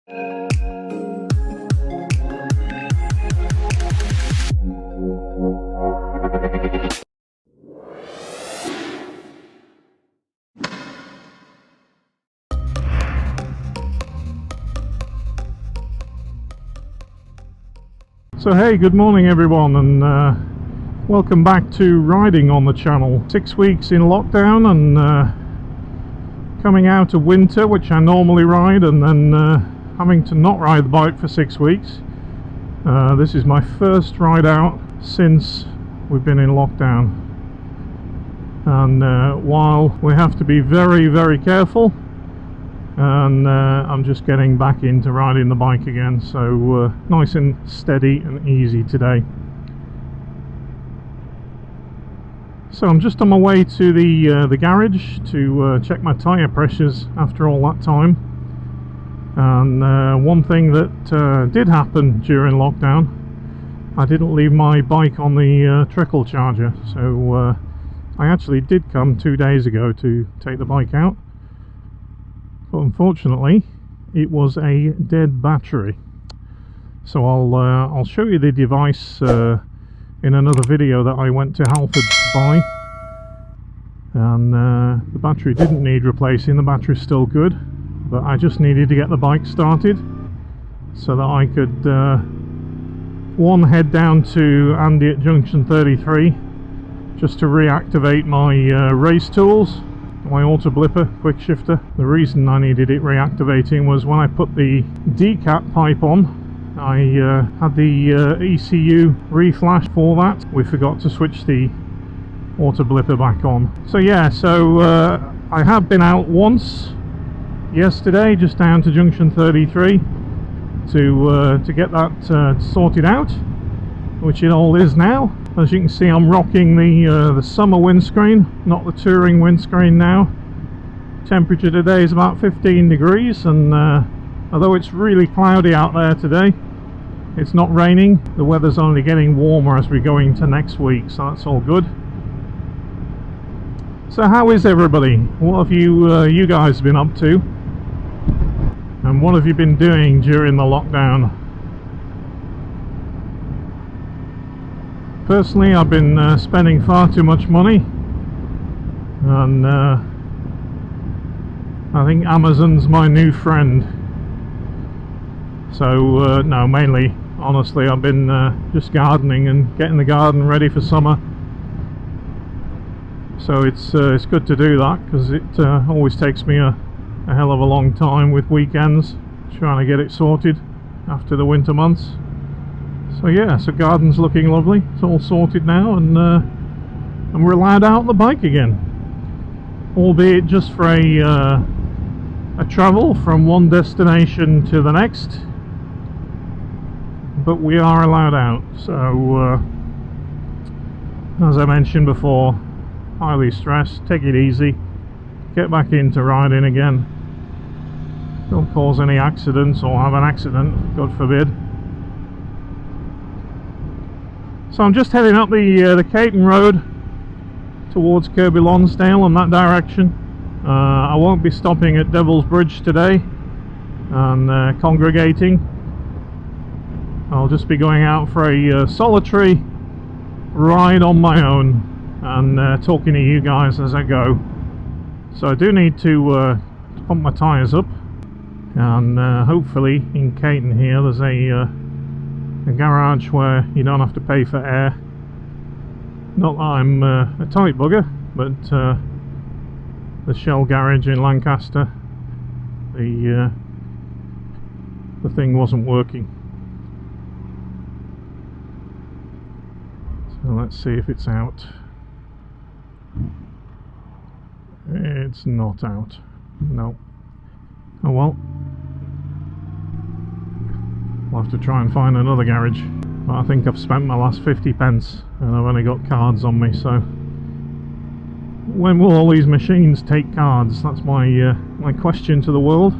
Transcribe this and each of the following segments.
So hey, good morning everyone, and welcome back to riding on the channel. 6 weeks in lockdown and coming out of winter, which I normally ride, and then having to not ride the bike for 6 weeks. This is my first ride out since we've been in lockdown, and while we have to be very careful, and I'm just getting back into riding the bike again, so nice and steady and easy today. So I'm just on my way to the garage to check my tyre pressures after all that time. And one thing that did happen during lockdown, I didn't leave my bike on the trickle charger, so I actually did come 2 days ago to take the bike out. But unfortunately it was a dead battery, so I'll show you the device in another video that I went to Halford to buy. And the battery didn't need replacing, the battery's still good, but I just needed to get the bike started so that I could one, head down to Andy at junction 33 just to reactivate my race tools, my auto blipper quick shifter. The reason I needed it reactivating was when I put the decap pipe on, I had the ECU reflash for that. We forgot to switch the auto blipper back on. So yeah, so I have been out once yesterday, just down to junction 33 to get that sorted out, which it all is now. As you can see, I'm rocking the summer windscreen, not the touring windscreen now. Temperature today is about 15 degrees, and although it's really cloudy out there today, it's not raining. The weather's only getting warmer as we go into next week, so that's all good. So how is everybody? What have you guys been up to? And what have you been doing during the lockdown? Personally, I've been spending far too much money, and I think Amazon's my new friend. So no, mainly, honestly, I've been just gardening and getting the garden ready for summer. So it's good to do that, because it always takes me a hell of a long time with weekends trying to get it sorted after the winter months. So yeah, so garden's looking lovely. It's all sorted now, and we're allowed out on the bike again, albeit just for a travel from one destination to the next. But we are allowed out. So as I mentioned before, highly stressed. Take it easy. Get back into riding again. Don't cause any accidents or have an accident, God forbid. So I'm just heading up the Caton Road towards Kirby Lonsdale in that direction. I won't be stopping at Devil's Bridge today and congregating. I'll just be going out for a solitary ride on my own and talking to you guys as I go. So I do need to pump my tyres up, and hopefully in Caton here there's a garage where you don't have to pay for air. Not that I'm a tight bugger, but the Shell garage in Lancaster, the thing wasn't working. So let's see if it's out. It's not out. No. Oh well. I'll have to try and find another garage. But I think I've spent my last 50 pence and I've only got cards on me, so when will all these machines take cards? That's my my question to the world.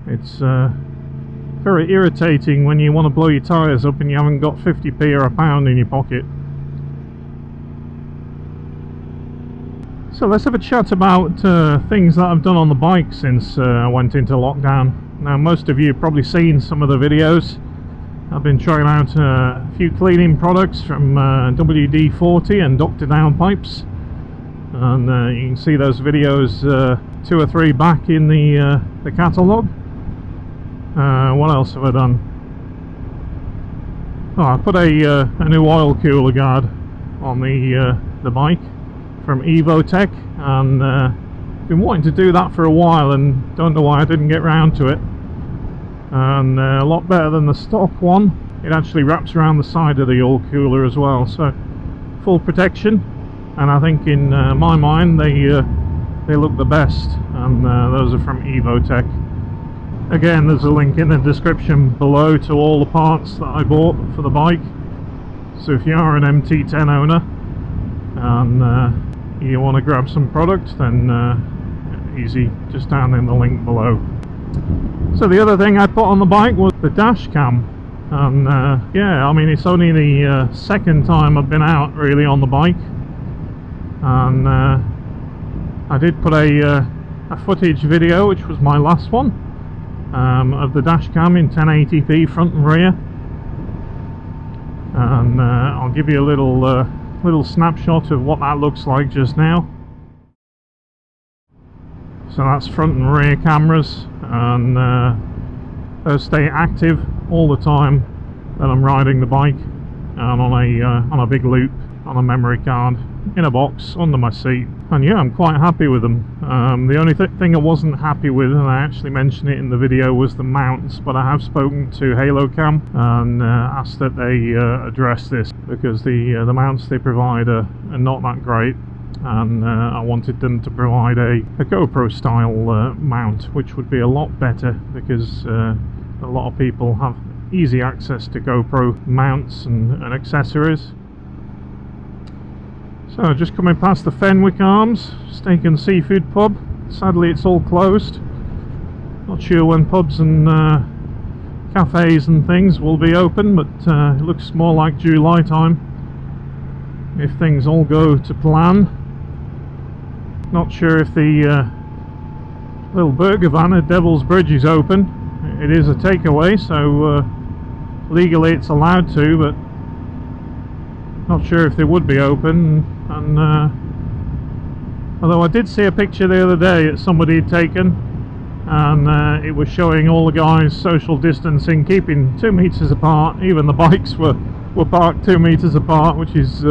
It's very irritating when you want to blow your tyres up and you haven't got 50p or a pound in your pocket. So let's have a chat about things that I've done on the bike since I went into lockdown. Now most of you have probably seen some of the videos. I've been trying out a few cleaning products from WD-40 and Dr. Downpipes, and you can see those videos 2 or 3 back in the catalogue. What else have I done? Oh, I put a new oil cooler guard on the bike from Evotech, and been wanting to do that for a while and don't know why I didn't get round to it. And a lot better than the stock one. It actually wraps around the side of the oil cooler as well, so full protection. And I think in my mind they look the best, and those are from Evotech. Again, there's a link in the description below to all the parts that I bought for the bike. So if you are an MT10 owner and you want to grab some product, then easy, just down in the link below. So the other thing I put on the bike was the dash cam, and yeah, I mean, it's only the second time I've been out really on the bike, and I did put a footage video, which was my last one, of the dash cam in 1080p front and rear, and I'll give you a little snapshot of what that looks like just now. So that's front and rear cameras, and those stay active all the time that I'm riding the bike, and on a big loop on a memory card in a box under my seat. And yeah, I'm quite happy with them. The only thing I wasn't happy with, and I actually mentioned it in the video, was the mounts, but I have spoken to HaloCam and asked that they address this, because the mounts they provide are not that great, and I wanted them to provide a GoPro style mount, which would be a lot better, because a lot of people have easy access to GoPro mounts and accessories. So just coming past the Fenwick Arms steak and seafood pub. Sadly it's all closed. Not sure when pubs and cafes and things will be open, but it looks more like July time if things all go to plan. Not sure if the little burger van at Devil's Bridge is open. It is a takeaway, so legally it's allowed to, but not sure if they would be open. And although I did see a picture the other day that somebody had taken, and it was showing all the guys social distancing, keeping 2 meters apart. Even the bikes were parked 2 meters apart, which is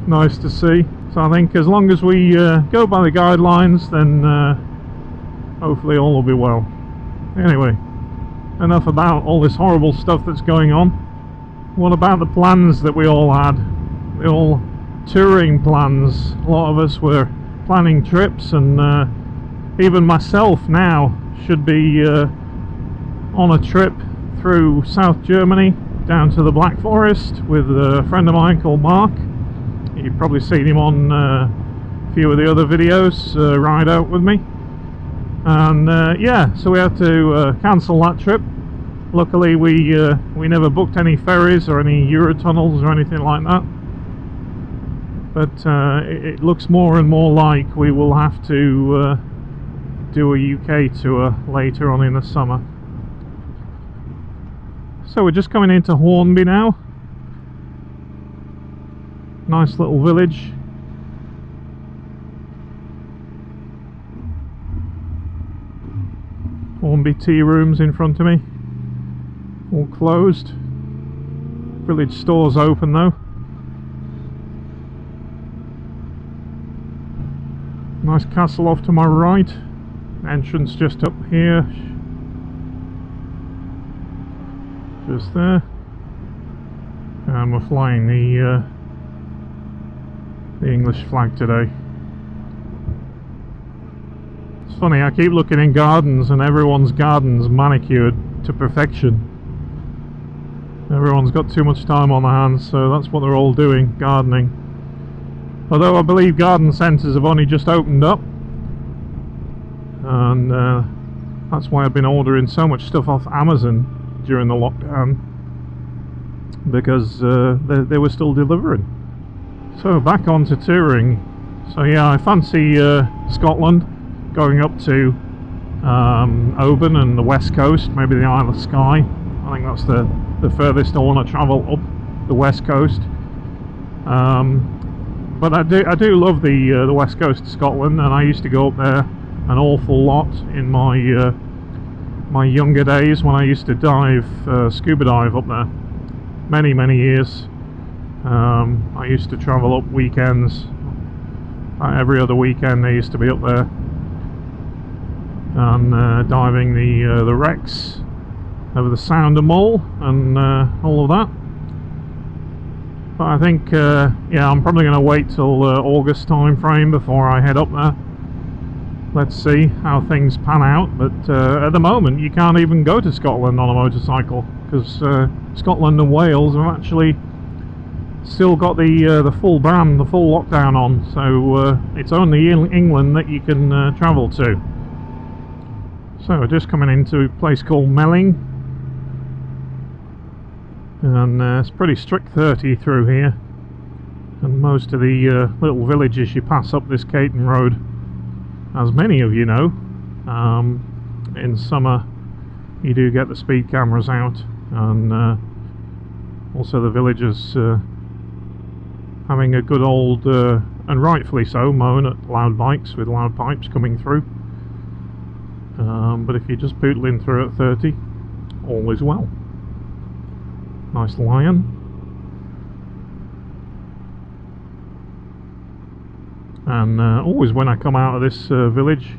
nice to see. So I think as long as we go by the guidelines, then hopefully all will be well. Anyway, enough about all this horrible stuff that's going on. What about the plans that we all had? The all touring plans. A lot of us were planning trips, and even myself now should be on a trip through South Germany down to the Black Forest with a friend of mine called Mark. You've probably seen him on a few of the other videos, ride out with me. And yeah, so we had to cancel that trip. Luckily we never booked any ferries or any Eurotunnels or anything like that. But it looks more and more like we will have to do a UK tour later on in the summer. So we're just coming into Hornby now. Nice little village. Hornby tea rooms in front of me. All closed. Village stores open though. Nice castle off to my right. Entrance just up here. Just there. And we're flying the English flag today. It's funny, I keep looking in gardens and everyone's garden's manicured to perfection. Everyone's got too much time on their hands, so that's what they're all doing, gardening. Although I believe garden centres have only just opened up, and that's why I've been ordering so much stuff off Amazon during the lockdown, because they were still delivering. So back on to touring. So yeah, I fancy Scotland, going up to Oban and the west coast, maybe the Isle of Skye. I think that's the furthest I want to travel up the west coast. But I do love the west coast of Scotland, and I used to go up there an awful lot in my my younger days when I used to scuba dive up there. Many years. I used to travel up weekends. Every other weekend they used to be up there and diving the wrecks over the Sound and Mole and all of that. But I think yeah, I'm probably going to wait till August time frame before I head up there. Let's see how things pan out. But at the moment you can't even go to Scotland on a motorcycle, because Scotland and Wales have actually still got the full ban, the full lockdown on, so it's only in England that you can travel to. So we're just coming into a place called Melling, and it's pretty strict 30 through here, and most of the little villages you pass up this Caton Road, as many of you know, in summer you do get the speed cameras out, and also the villagers having a good old, and rightfully so, moan at loud bikes with loud pipes coming through. But if you're just pootling through at 30, all is well. Nice lion. And always when I come out of this village,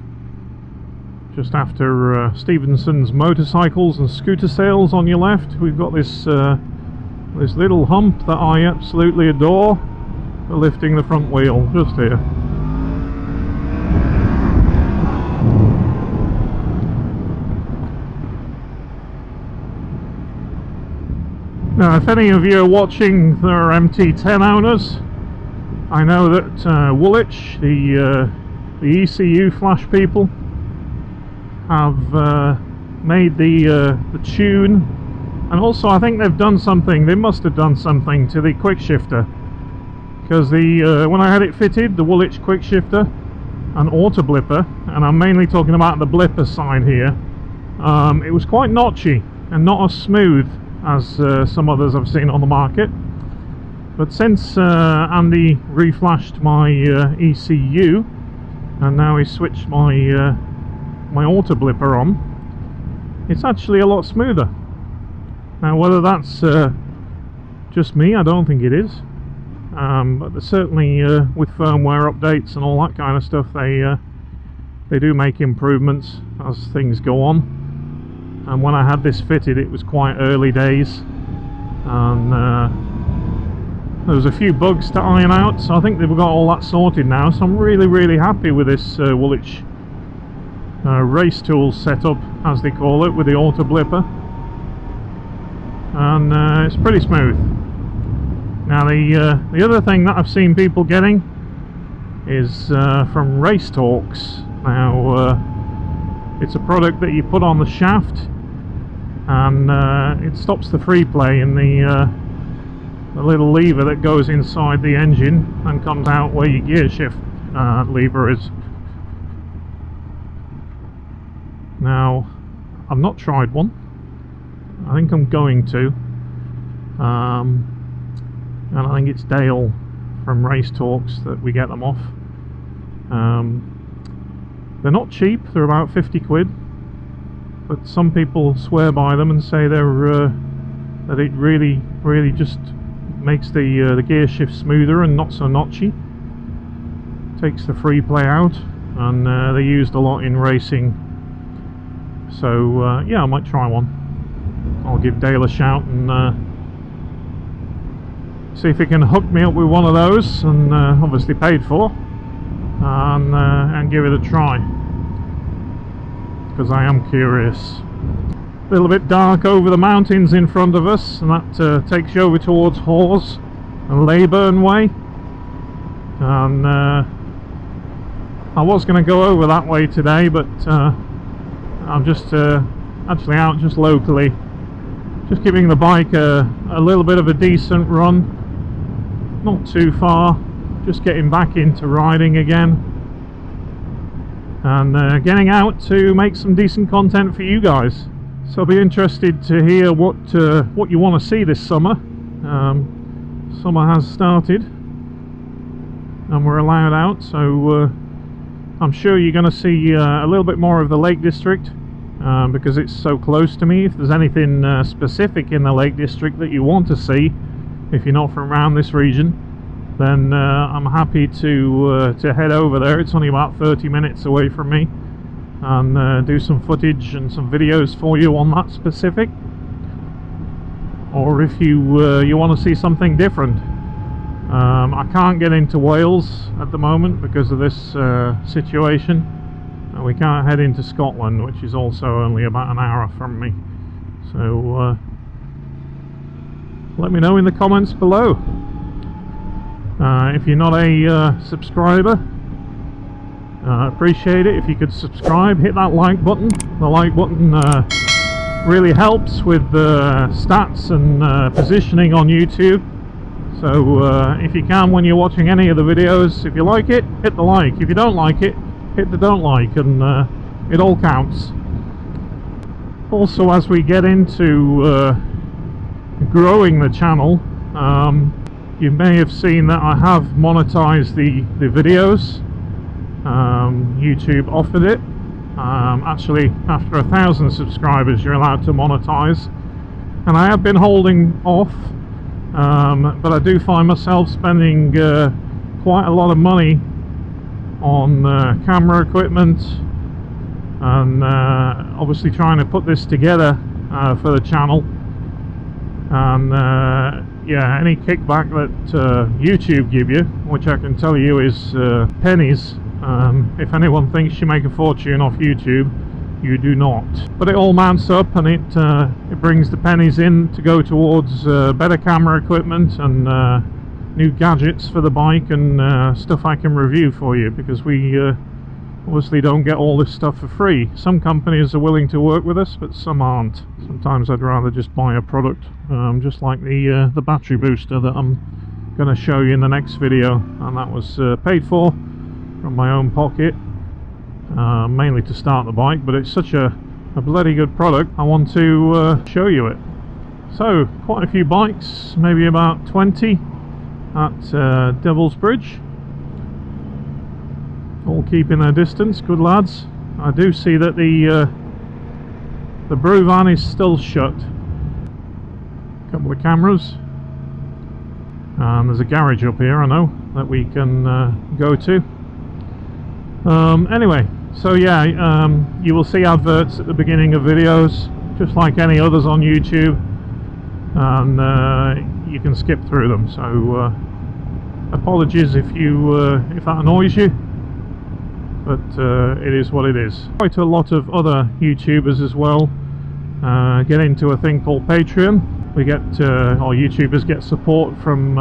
just after Stevenson's motorcycles and scooter sales on your left, we've got this this little hump that I absolutely adore for lifting the front wheel, just here. Now, if any of you are watching that are MT10 owners, I know that Woolwich, the ECU flash people, have made the tune, and also I think they've done something. They must have done something to the quick shifter, because the when I had it fitted, the Woolwich quick shifter and auto blipper, and I'm mainly talking about the blipper side here, it was quite notchy and not as smooth as some others I've seen on the market. But since Andy reflashed my ECU, and now he's switched my my auto blipper on, it's actually a lot smoother. Now whether that's just me, I don't think it is, but certainly with firmware updates and all that kind of stuff, they do make improvements as things go on. And when I had this fitted, it was quite early days, and there was a few bugs to iron out, so I think they've got all that sorted now. So I'm really happy with this Woolwich race tools setup, as they call it, with the auto blipper, and it's pretty smooth. Now the other thing that I've seen people getting is from Race Talks. Now it's a product that you put on the shaft, and it stops the free play in the little lever that goes inside the engine and comes out where your gear shift lever is. Now, I've not tried one. I think I'm going to, and I think it's Dale from Race Talks that we get them off. They're not cheap, they're about 50 quid, but some people swear by them and say they're that it really just makes the gear shift smoother and not so notchy, takes the free play out, and they're used a lot in racing. So yeah, I might try one. I'll give Dale a shout and see if he can hook me up with one of those, and obviously paid for, and give it a try, because I am curious. A little bit dark over the mountains in front of us, and that takes you over towards Hawes and Leyburn way, and I was going to go over that way today, but I'm just actually out just locally, just giving the bike a little bit of a decent run, not too far, just getting back into riding again. and getting out to make some decent content for you guys. So I'll be interested to hear what you want to see this summer. Summer has started and we're allowed out, so I'm sure you're going to see a little bit more of the Lake District, because it's so close to me. If there's anything specific in the Lake District that you want to see, if you're not from around this region, then I'm happy to head over there. It's only about 30 minutes away from me, and do some footage and some videos for you on that specific. Or if you want to see something different, I can't get into Wales at the moment because of this situation, and we can't head into Scotland, which is also only about an hour from me. So let me know in the comments below. If you're not a subscriber, appreciate it if you could subscribe, hit that like button. The like button really helps with stats and positioning on YouTube. So if you can, when you're watching any of the videos, if you like it, hit the like. If you don't like it, hit the don't like, and it all counts. Also, as we get into growing the channel, you may have seen that I have monetized the videos. YouTube offered it. Actually, after 1,000 subscribers you're allowed to monetize, and I have been holding off, but I do find myself spending quite a lot of money on camera equipment, and obviously trying to put this together for the channel. And yeah, any kickback that YouTube give you, which I can tell you is pennies. If anyone thinks you make a fortune off YouTube, you do not. But it all mounts up, and it brings the pennies in to go towards better camera equipment and new gadgets for the bike, and stuff I can review for you, because we obviously don't get all this stuff for free. Some companies are willing to work with us, but some aren't. Sometimes I'd rather just buy a product, just like the battery booster that I'm going to show you in the next video, and that was paid for from my own pocket, mainly to start the bike, but it's such a bloody good product, I want to show you it. So, quite a few bikes, maybe about 20 at Devil's Bridge, all keeping their distance, good lads. I do see that the brew van is still shut. A couple of cameras, and there's a garage up here, I know, that we can go to. Anyway, so yeah, you will see adverts at the beginning of videos, just like any others on YouTube, and you can skip through them. So apologies if that annoys you, but it is what it is. Quite a lot of other YouTubers as well get into a thing called Patreon. We get, or YouTubers get support from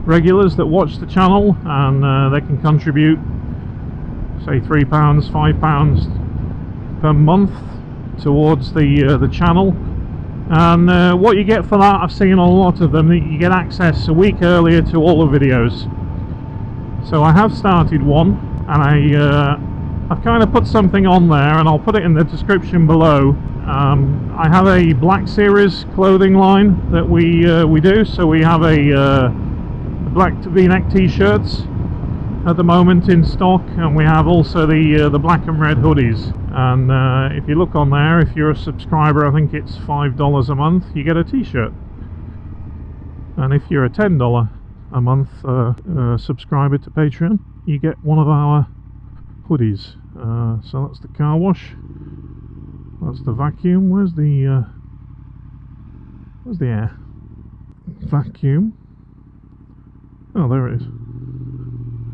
regulars that watch the channel, and they can contribute, say £3, £5 per month towards the channel. And what you get for that, I've seen a lot of them, you get access a week earlier to all the videos. So I have started one, and I've kind of put something on there, and I'll put it in the description below. I have a Black Series clothing line that we do. So we have a black V-neck t-shirts at the moment in stock, and we have also the black and red hoodies. And if you look on there, if you're a subscriber, I think it's $5 a month, you get a t-shirt. And if you're a $10 a month subscriber to Patreon, you get one of our hoodies. So that's the car wash, that's the vacuum. Where's the air? Vacuum. Oh, there it is.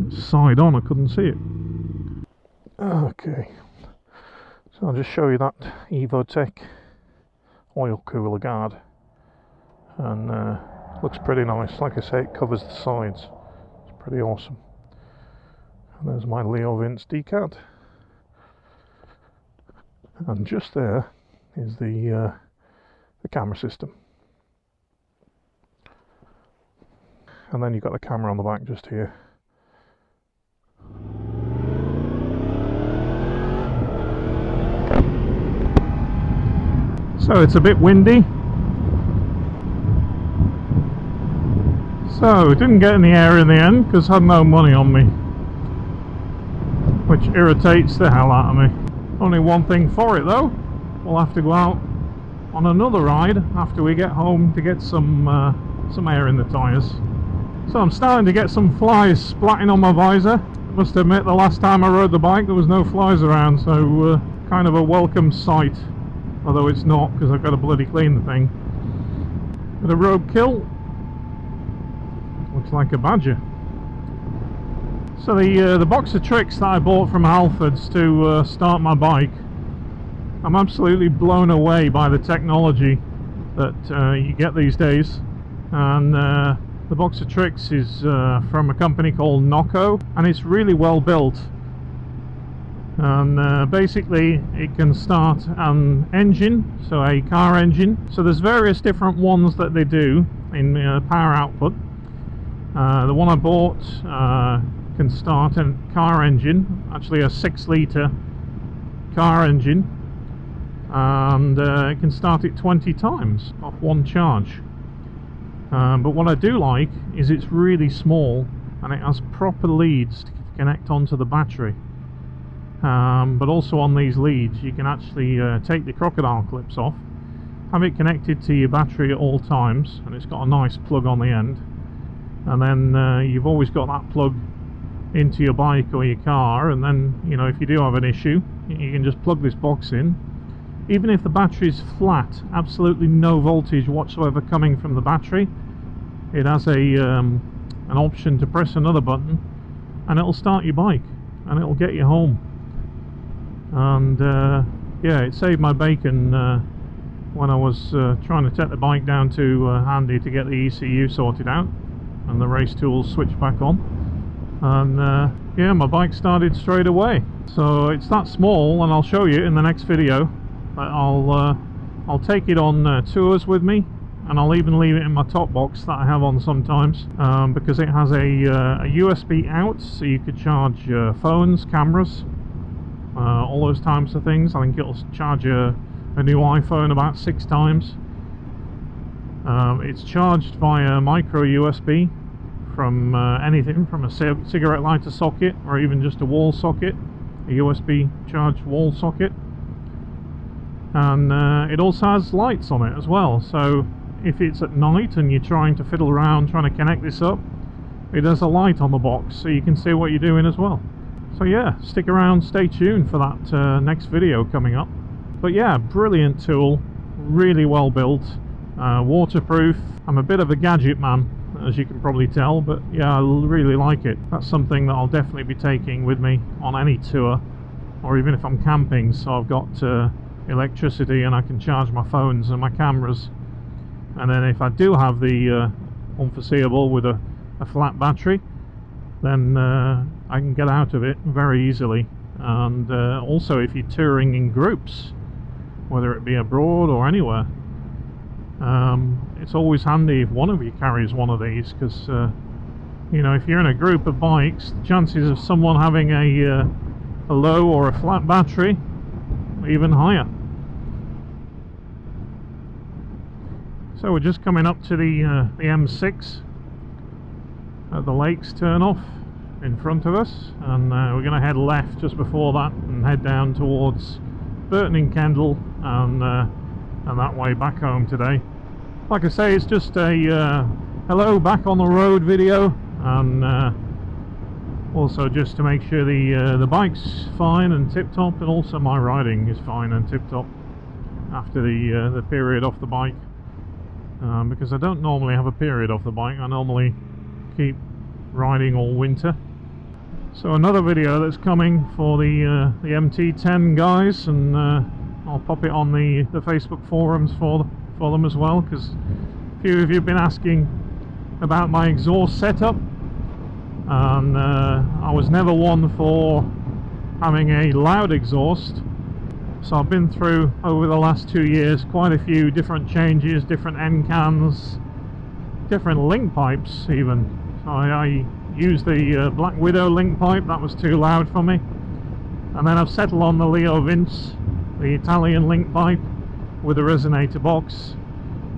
It's side on, I couldn't see it. Okay, so I'll just show you that Evotech oil cooler guard, and looks pretty nice. Like I say, it covers the sides. It's pretty awesome. And there's my Leo Vince decat, and just there is the camera system. And then you've got the camera on the back just here. So it's a bit windy. So didn't get any air in the end because I had no money on me, which irritates the hell out of me. Only one thing for it though, we'll have to go out on another ride after we get home to get some air in the tyres. So I'm starting to get some flies splatting on my visor. I must admit the last time I rode the bike there was no flies around, so kind of a welcome sight, although it's not because I've got to bloody clean the thing. Bit of road kill. Looks like a badger. So the box of tricks that I bought from Halfords to start my bike, I'm absolutely blown away by the technology that you get these days. And the box of tricks is from a company called Noco, and it's really well built. And basically it can start an engine, so a car engine. So there's various different ones that they do in power output. The one I bought can start a car engine, actually a 6-litre car engine, and it can start it 20 times off one charge. But what I do like is it's really small and it has proper leads to connect onto the battery. But also on these leads you can actually take the crocodile clips off, have it connected to your battery at all times, and it's got a nice plug on the end, and then you've always got that plug into your bike or your car, and then, you know, if you do have an issue you can just plug this box in. Even if the battery is flat, absolutely no voltage whatsoever coming from the battery, it has an option to press another button and it'll start your bike and it'll get you home. And yeah, it saved my bacon when I was trying to take the bike down to Handy to get the ECU sorted out and the race tools switched back on, and yeah, my bike started straight away. So it's that small, and I'll show you in the next video. I'll take it on tours with me, and I'll even leave it in my top box that I have on sometimes, because it has a USB out, so you could charge phones, cameras, all those types of things. I think it'll charge a new iPhone about 6 times. It's charged via micro USB from anything from a cigarette lighter socket or even just a wall socket, a USB charged wall socket. And it also has lights on it as well, so if it's at night and you're trying to fiddle around trying to connect this up, it has a light on the box so you can see what you're doing as well. So yeah, stick around, stay tuned for that next video coming up. But yeah, brilliant tool, really well built, waterproof. I'm a bit of a gadget man, as you can probably tell, but yeah, I really like it. That's something that I'll definitely be taking with me on any tour, or even if I'm camping, so I've got electricity and I can charge my phones and my cameras. And then if I do have the unforeseeable with a flat battery, then I can get out of it very easily. And also if you're touring in groups, whether it be abroad or anywhere, it's always handy if one of you carries one of these, because you know, if you're in a group of bikes, the chances of someone having a low or a flat battery are even higher. So we're just coming up to the M6 at the Lakes turn-off in front of us, and we're going to head left just before that and head down towards Burton in Kendal, and that way back home today. Like I say, it's just a hello back on the road video, and also just to make sure the bike's fine and tip-top, and also my riding is fine and tip-top after the period off the bike. Because I don't normally have a period off the bike, I normally keep riding all winter. So another video that's coming for the MT10 guys, and I'll pop it on the Facebook forums for them as well, because a few of you have been asking about my exhaust setup, and I was never one for having a loud exhaust. So I've been through, over the last 2 years, quite a few different changes, different end cans, different link pipes even. So I used the Black Widow link pipe, that was too loud for me. And then I've settled on the Leo Vince, the Italian link pipe, with a resonator box.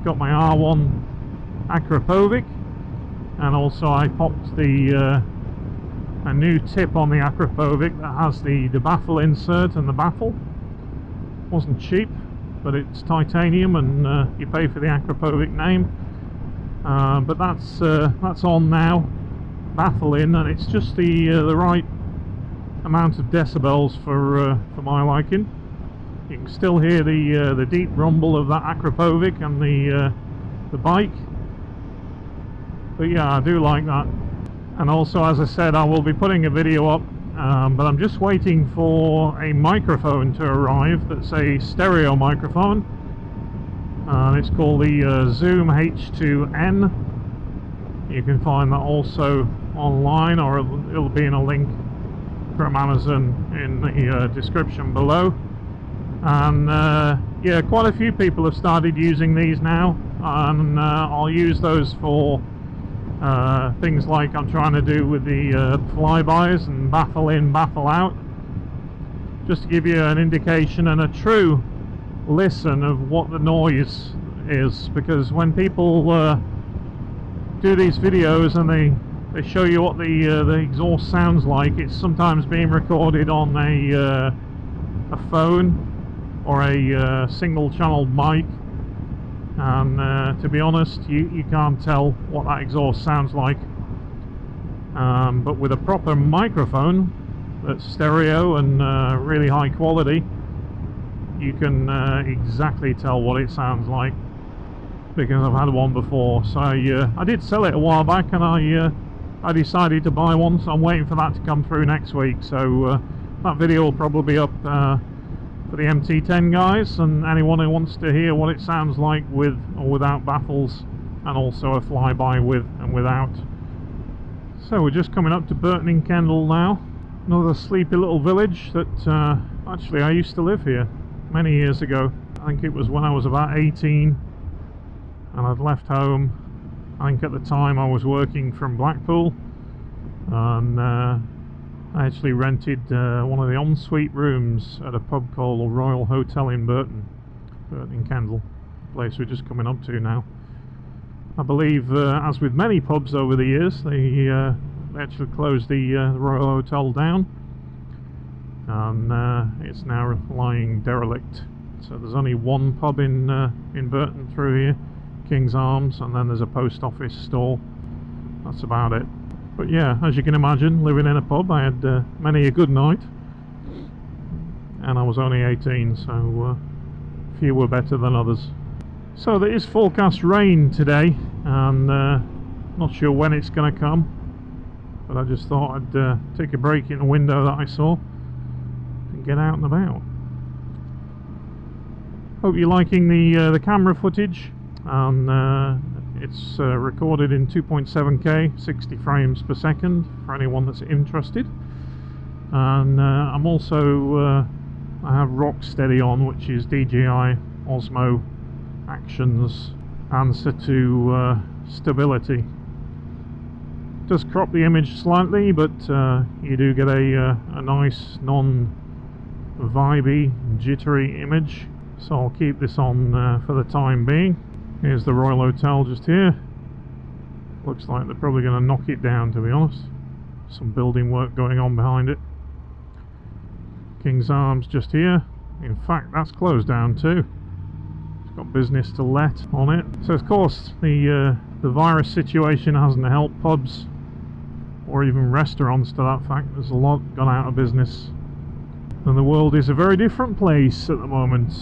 Got my R1 Akrapovic, and also I popped the a new tip on the Akrapovic that has the baffle insert and the baffle. Wasn't cheap, but it's titanium, and you pay for the Akrapovic name. But that's on now, baffle in, and it's just the right amount of decibels for my liking. You can still hear the deep rumble of that Akrapovic and the bike. But yeah, I do like that. And also, as I said, I will be putting a video up, but I'm just waiting for a microphone to arrive that's a stereo microphone. It's called the Zoom H2N. You can find that also online, or it'll be in a link from Amazon in the description below. And yeah, quite a few people have started using these now, and I'll use those for things like I'm trying to do with the flybys and baffle in, baffle out, just to give you an indication and a true listen of what the noise is. Because when people do these videos and they show you what the exhaust sounds like, it's sometimes being recorded on a phone or a single channel mic, and to be honest, you can't tell what that exhaust sounds like. But with a proper microphone that's stereo and really high quality, you can exactly tell what it sounds like, because I've had one before. So I did sell it a while back, and I decided to buy one, so I'm waiting for that to come through next week. So that video will probably be up for the MT10 guys, and anyone who wants to hear what it sounds like with or without baffles, and also a flyby with and without. So we're just coming up to Burton in Kendal now, another sleepy little village that actually I used to live here many years ago. I think it was when I was about 18 and I'd left home. I think at the time I was working from Blackpool, and I actually rented one of the ensuite rooms at a pub called the Royal Hotel in Burton in Kendal, the place we're just coming up to now. I believe, as with many pubs over the years, they actually closed the Royal Hotel down, and it's now lying derelict. So there's only one pub in Burton through here, King's Arms, and then there's a post office store. That's about it. But yeah, as you can imagine, living in a pub, I had many a good night, and I was only 18, so few were better than others. So there is forecast rain today, and not sure when it's going to come, but I just thought I'd take a break in the window that I saw and get out and about. Hope you're liking the camera footage, and it's recorded in 2.7K, 60 frames per second for anyone that's interested. And I'm also I have Rocksteady on, which is DJI Osmo Action's answer to stability. It does crop the image slightly, but you do get a nice non-vibey, jittery image. So I'll keep this on for the time being. Here's the Royal Hotel just here. Looks like they're probably going to knock it down, to be honest. Some building work going on behind it. King's Arms just here. In fact, that's closed down too. It's got business to let on it. So of course the virus situation hasn't helped pubs or even restaurants to that fact. There's a lot gone out of business, and the world is a very different place at the moment.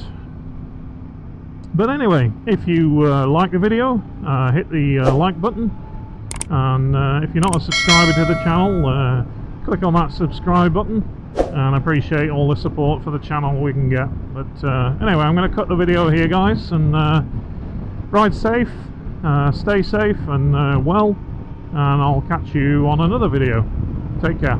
But anyway, if you like the video, hit the like button, and if you're not a subscriber to the channel, click on that subscribe button, and I appreciate all the support for the channel we can get. But anyway, I'm going to cut the video here, guys, and ride safe, stay safe and well, and I'll catch you on another video. Take care.